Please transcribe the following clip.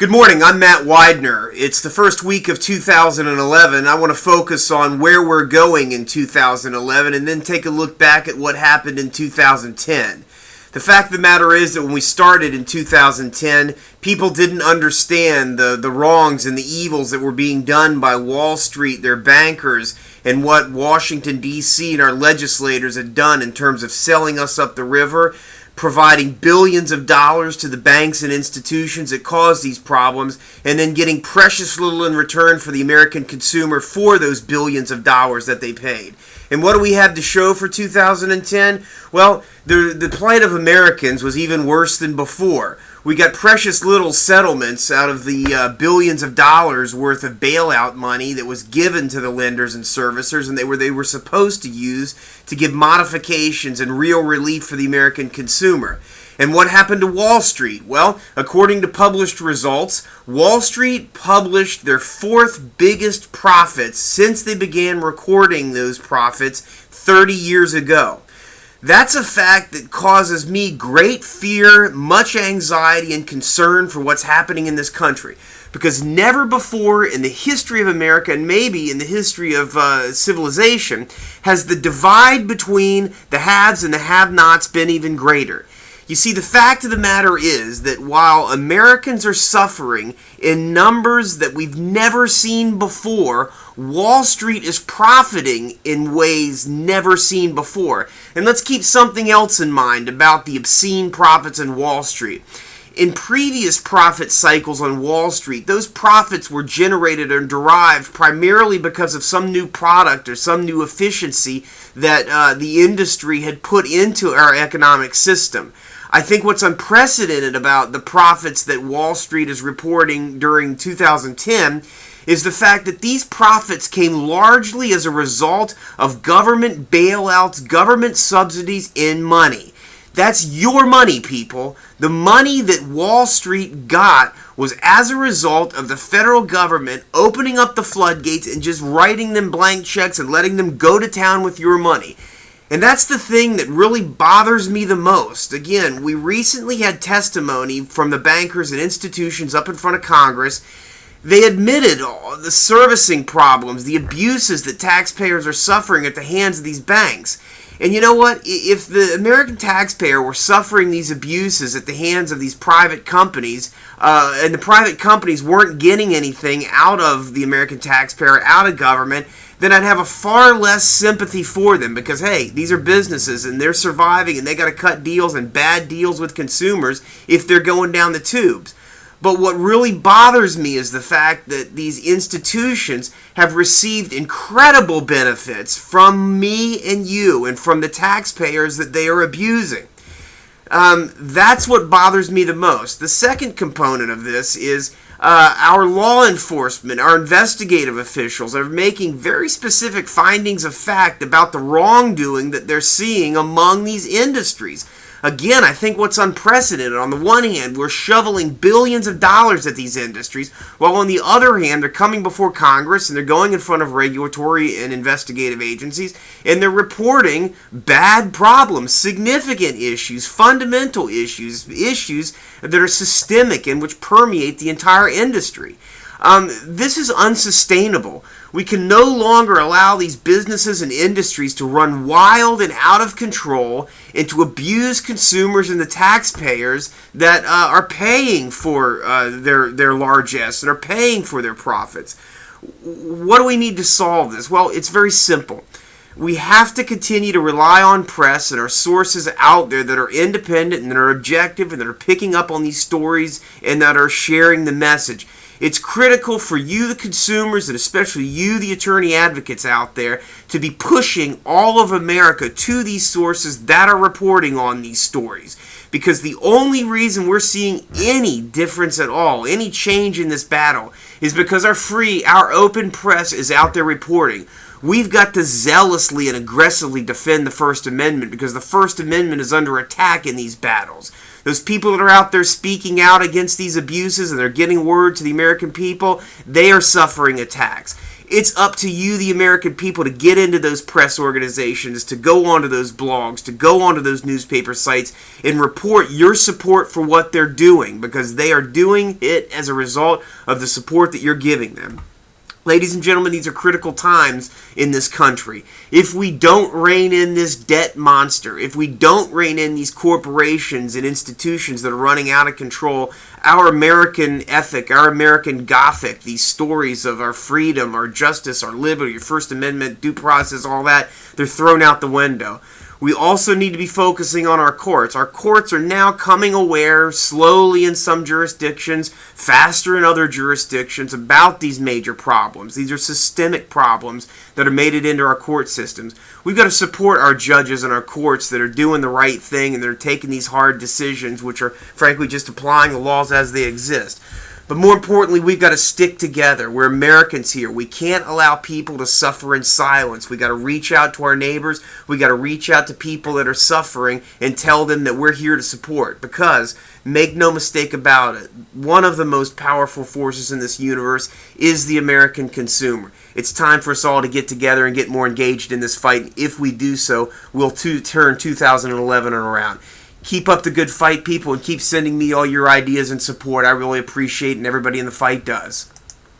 Good morning, I'm Matt Widener. It's the first week of 2011. I want to focus on where we're going in 2011 and then take a look back at what happened in 2010. The fact of the matter is that when we started in 2010, people didn't understand the wrongs and the evils that were being done by Wall Street, their bankers, and what Washington, D.C. and our legislators had done in terms of selling us up the river, providing billions of dollars to the banks and institutions that caused these problems, and then getting precious little in return for the American consumer for those billions of dollars that they paid. And what do we have to show for 2010? Well, the plight of Americans was even worse than before. We got precious little settlements out of the billions of dollars worth of bailout money that was given to the lenders and servicers, and they were supposed to use to give modifications and real relief for the American consumer. And what happened to Wall Street? Well, according to published results, Wall Street published their fourth biggest profits since they began recording those profits 30 years ago. That's a fact that causes me great fear, much anxiety, and concern for what's happening in this country. Because never before in the history of America, and maybe in the history of civilization, has the divide between the haves and the have-nots been even greater. You see, the fact of the matter is that while Americans are suffering in numbers that we've never seen before, Wall Street is profiting in ways never seen before. And let's keep something else in mind about the obscene profits in Wall Street. In previous profit cycles on Wall Street, those profits were generated and derived primarily because of some new product or some new efficiency that the industry had put into our economic system. I think what's unprecedented about the profits that Wall Street is reporting during 2010 is the fact that these profits came largely as a result of government bailouts, government subsidies in money. That's your money, people. The money that Wall Street got was as a result of the federal government opening up the floodgates and just writing them blank checks and letting them go to town with your money. And that's the thing that really bothers me the most. Again, we recently had testimony from the bankers and institutions up in front of Congress. They admitted the servicing problems, the abuses that taxpayers are suffering at the hands of these banks. And you know what? If the American taxpayer were suffering these abuses at the hands of these private companies, and the private companies weren't getting anything out of the American taxpayer, out of government, then I'd have a far less sympathy for them because, hey, these are businesses and they're surviving and they got to cut deals and bad deals with consumers if they're going down the tubes. But what really bothers me is the fact that these institutions have received incredible benefits from me and you and from the taxpayers that they are abusing. That's what bothers me the most. The second component of this is our law enforcement, our investigative officials are making very specific findings of fact about the wrongdoing that they're seeing among these industries. Again, I think what's unprecedented, on the one hand, we're shoveling billions of dollars at these industries, while on the other hand, they're coming before Congress and they're going in front of regulatory and investigative agencies, and they're reporting bad problems, significant issues, fundamental issues, issues that are systemic and which permeate the entire industry. This is unsustainable. We can no longer allow these businesses and industries to run wild and out of control and to abuse consumers and the taxpayers that are paying for their largesse and are paying for their profits. What do we need to solve this? Well, it's very simple. We have to continue to rely on press and our sources out there that are independent and that are objective and that are picking up on these stories and that are sharing the message. It's critical for you, the consumers, and especially you, the attorney advocates out there, to be pushing all of America to these sources that are reporting on these stories. Because the only reason we're seeing any difference at all, any change in this battle, is because our open press is out there reporting. We've got to zealously and aggressively defend the First Amendment because the First Amendment is under attack in these battles. Those people that are out there speaking out against these abuses and they're getting word to the American people, they are suffering attacks. It's up to you, the American people, to get into those press organizations, to go onto those blogs, to go onto those newspaper sites and report your support for what they're doing, because they are doing it as a result of the support that you're giving them. Ladies and gentlemen, these are critical times in this country. If we don't rein in this debt monster, if we don't rein in these corporations and institutions that are running out of control, our American ethic, our American Gothic, these stories of our freedom, our justice, our liberty, our First Amendment, due process, all that, they're thrown out the window. We also need to be focusing on our courts. Our courts are now coming aware, slowly in some jurisdictions, faster in other jurisdictions, about these major problems. These are systemic problems that are made it into our court systems. We've got to support our judges and our courts that are doing the right thing and they're taking these hard decisions, which are, frankly, just applying the laws as they exist. But more importantly, we've got to stick together. We're Americans here. We can't allow people to suffer in silence. We've got to reach out to our neighbors. We've got to reach out to people that are suffering and tell them that we're here to support. Because, make no mistake about it, one of the most powerful forces in this universe is the American consumer. It's time for us all to get together and get more engaged in this fight. If we do so, we'll turn 2011 around. Keep up the good fight, people, and keep sending me all your ideas and support. I really appreciate it, and everybody in the fight does.